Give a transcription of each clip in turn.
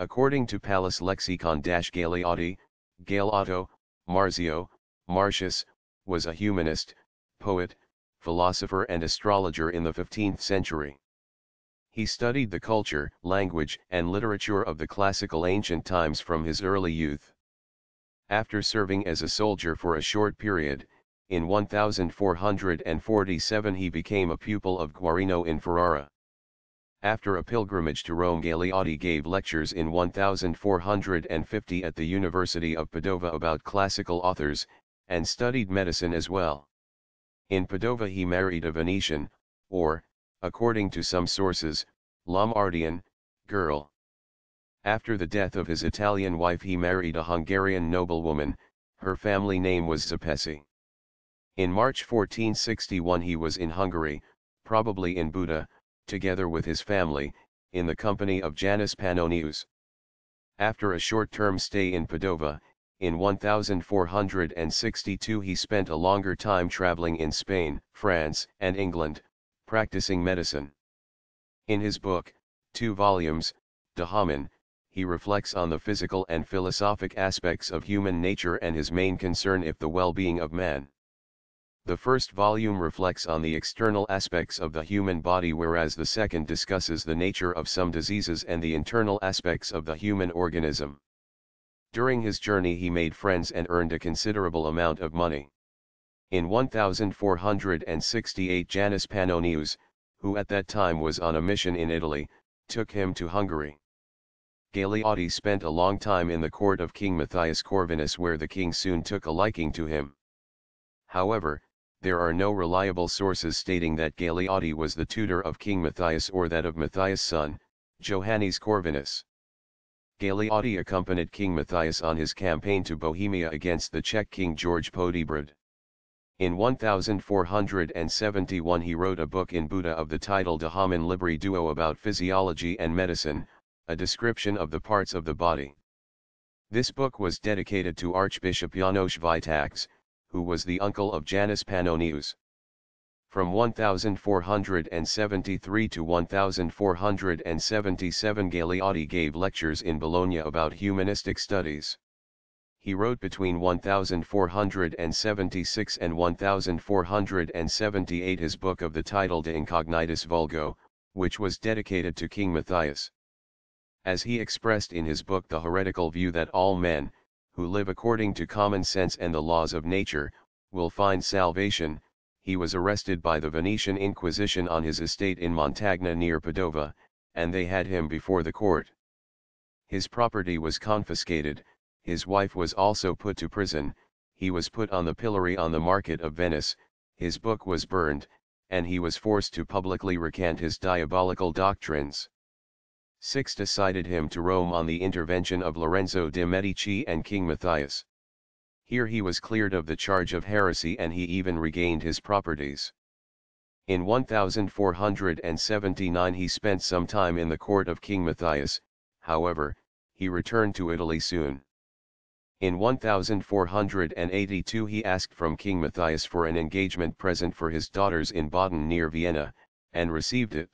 According to Pallas Lexicon-Galeotti, Galeotto, Marzio, Martius, was a humanist, poet, philosopher and astrologer in the 15th century. He studied the culture, language and literature of the classical ancient times from his early youth. After serving as a soldier for a short period, in 1447 he became a pupil of Guarino in Ferrara. After a pilgrimage to Rome, Galeotti gave lectures in 1450 at the University of Padova about classical authors, and studied medicine as well. In Padova he married a Venetian, or, according to some sources, Lombardian, girl. After the death of his Italian wife he married a Hungarian noblewoman, her family name was Szepessy. In March 1461 he was in Hungary, probably in Buda, together with his family, in the company of Janus Pannonius. After a short-term stay in Padova, in 1462 he spent a longer time traveling in Spain, France, and England, practicing medicine. In his book, 2 volumes, De Homin, he reflects on the physical and philosophic aspects of human nature and his main concern if the well-being of man. The first volume reflects on the external aspects of the human body, whereas the second discusses the nature of some diseases and the internal aspects of the human organism. During his journey he made friends and earned a considerable amount of money. In 1468 Janus Pannonius, who at that time was on a mission in Italy, took him to Hungary. Galeotti spent a long time in the court of King Matthias Corvinus, where the king soon took a liking to him. However, there are no reliable sources stating that Galeotti was the tutor of King Matthias or that of Matthias' son, Johannes Corvinus. Galeotti accompanied King Matthias on his campaign to Bohemia against the Czech king George Podebrad. In 1471 he wrote a book in Buda of the title De Homin Libri Duo about physiology and medicine, a description of the parts of the body. This book was dedicated to Archbishop János Vitax, who was the uncle of Janus Pannonius. From 1473 to 1477 Galeotti gave lectures in Bologna about humanistic studies. He wrote between 1476 and 1478 his book of the title De Incognitis Vulgo, which was dedicated to King Matthias. As he expressed in his book the heretical view that all men, who live according to common sense and the laws of nature, will find salvation, he was arrested by the Venetian Inquisition on his estate in Montagna near Padova, and they had him before the court. His property was confiscated, his wife was also put to prison, he was put on the pillory on the market of Venice, his book was burned, and he was forced to publicly recant his diabolical doctrines. Sixtus cited him to Rome on the intervention of Lorenzo de' Medici and King Matthias. Here he was cleared of the charge of heresy and he even regained his properties. In 1479 he spent some time in the court of King Matthias, however, he returned to Italy soon. In 1482 he asked from King Matthias for an engagement present for his daughters in Baden near Vienna, and received it.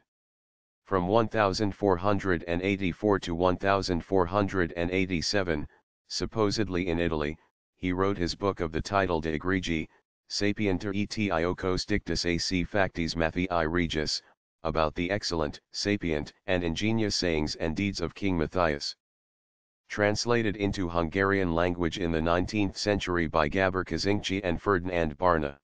From 1484 to 1487, supposedly in Italy, he wrote his book of the title De Egregi, Sapienter etiocos dictus ac factis Matthii Regis, about the excellent, sapient, and ingenious sayings and deeds of King Matthias. Translated into Hungarian language in the 19th century by Gabor Kazincsi and Ferdinand Barna.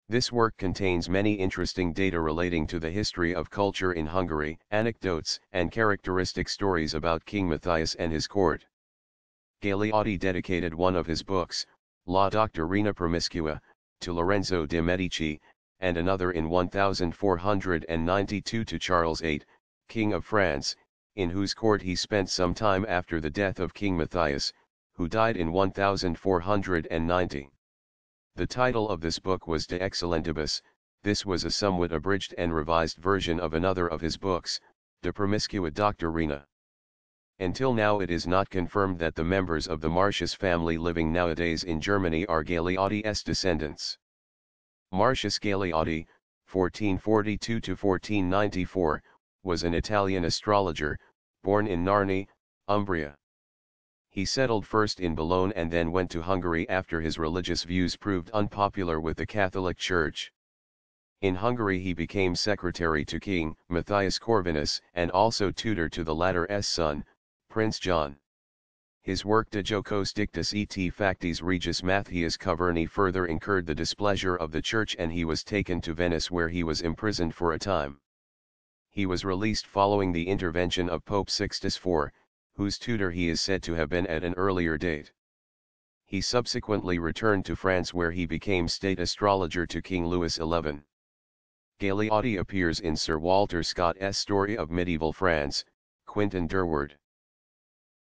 This work contains many interesting data relating to the history of culture in Hungary, anecdotes and characteristic stories about King Matthias and his court. Galeotti dedicated one of his books, La Doctrina Promiscua, to Lorenzo de' Medici, and another in 1492 to Charles VIII, King of France, in whose court he spent some time after the death of King Matthias, who died in 1490. The title of this book was De Excellentibus. This was a somewhat abridged and revised version of another of his books, De Promiscua Doctrina. Until now it is not confirmed that the members of the Martius family living nowadays in Germany are Galeotti's descendants. Martius Galeotti, 1442 to 1494, was an Italian astrologer, born in Narni, Umbria. He settled first in Boulogne and then went to Hungary after his religious views proved unpopular with the Catholic Church. In Hungary he became secretary to King Matthias Corvinus and also tutor to the latter's son, Prince John. His work De Jocos Dictis et Factis Regis Matthias Coverni further incurred the displeasure of the Church and he was taken to Venice where he was imprisoned for a time. He was released following the intervention of Pope Sixtus IV, whose tutor he is said to have been at an earlier date. He subsequently returned to France where he became state astrologer to King Louis XI. Galeotti appears in Sir Walter Scott's Story of Medieval France, Quentin Durward.